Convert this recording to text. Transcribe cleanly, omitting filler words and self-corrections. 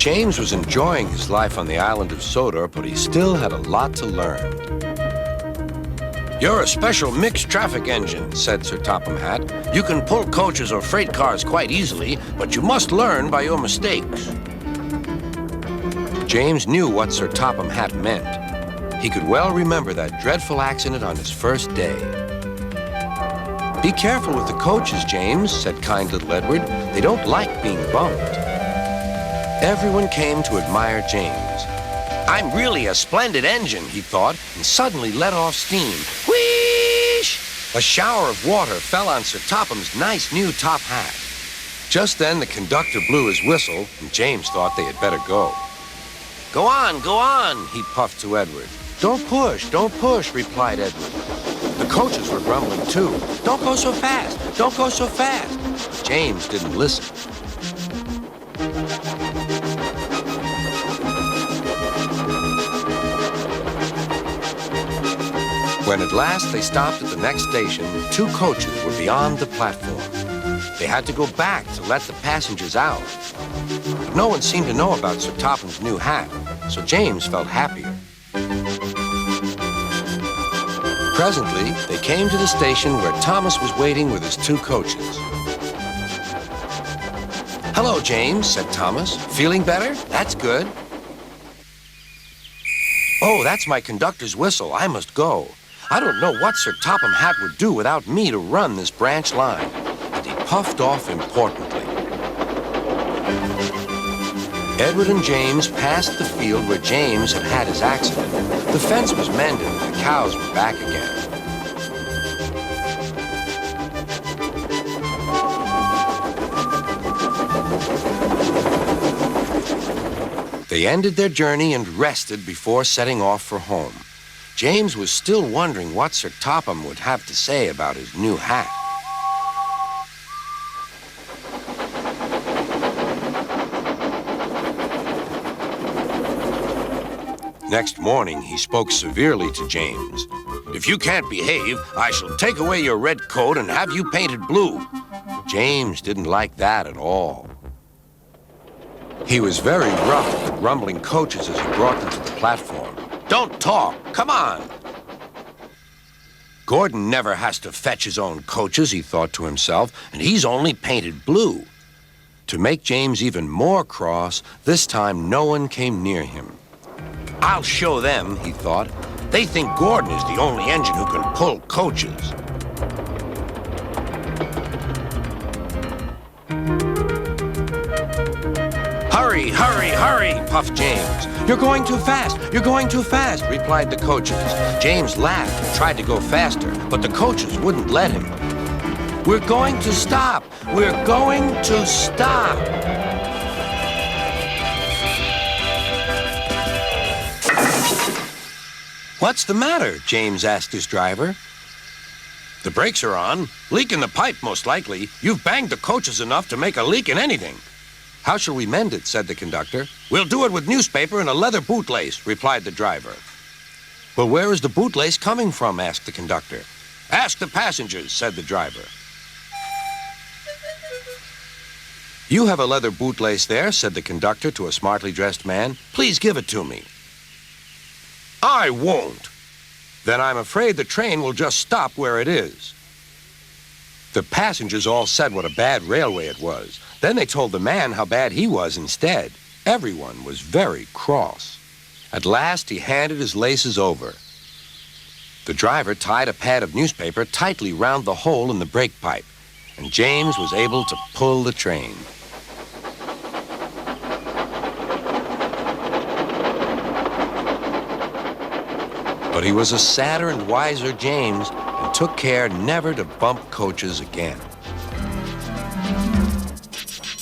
James was enjoying his life on the island of Sodor, but he still had a lot to learn. "You're a special mixed traffic engine," said Sir Topham Hatt. "You can pull coaches or freight cars quite easily, but you must learn by your mistakes." James knew what Sir Topham Hatt meant. He could well remember that dreadful accident on his first day. "Be careful with the coaches, James," said kind little Edward. "They don't like being bumped." Everyone came to admire James. "I'm really a splendid engine," he thought, and suddenly let off steam. Whoosh! A shower of water fell on Sir Topham's nice new top hat. Just then the conductor blew his whistle, and James thought they had better go. Go on, he puffed to Edward. Don't push, replied Edward. The coaches were grumbling too. Don't go so fast, don't go so fast. But James didn't listen. When at last they stopped at the next station, 2 coaches were beyond the platform. They had to go back to let the passengers out. But no one seemed to know about Sir Topham's new hat, so James felt happier. Presently, they came to the station where Thomas was waiting with his 2 coaches. Hello, James, said Thomas. Feeling better? That's good. Oh, that's my conductor's whistle. I must go. I don't know what Sir Topham Hatt would do without me to run this branch line. And he puffed off importantly. Edward and James passed the field where James had had his accident. The fence was mended and the cows were back again. They ended their journey and rested before setting off for home. James was still wondering what Sir Topham would have to say about his new hat. Next morning, he spoke severely to James. If you can't behave, I shall take away your red coat and have you painted blue. James didn't like that at all. He was very rough with the grumbling coaches as he brought them to the platform. Don't talk, come on. Gordon never has to fetch his own coaches, he thought to himself, and he's only painted blue. To make James even more cross, this time no one came near him. I'll show them, he thought. They think Gordon is the only engine who can pull coaches. Hurry, hurry, hurry, puffed James. You're going too fast, replied the coaches. James laughed and tried to go faster, but the coaches wouldn't let him. We're going to stop, we're going to stop. What's the matter? James asked his driver. The brakes are on. Leak in the pipe, most likely. You've banged the coaches enough to make a leak in anything. How shall we mend it? Said the conductor. We'll do it with newspaper and a leather bootlace, replied the driver. Well, where is the bootlace coming from? Asked the conductor. Ask the passengers, said the driver. You have a leather bootlace there, said the conductor to a smartly dressed man. Please give it to me. I won't. Then I'm afraid the train will just stop where it is. The passengers all said what a bad railway it was. Then they told the man how bad he was instead. Everyone was very cross. At last, he handed his laces over. The driver tied a pad of newspaper tightly round the hole in the brake pipe, and James was able to pull the train. But he was a sadder and wiser James and took care never to bump coaches again.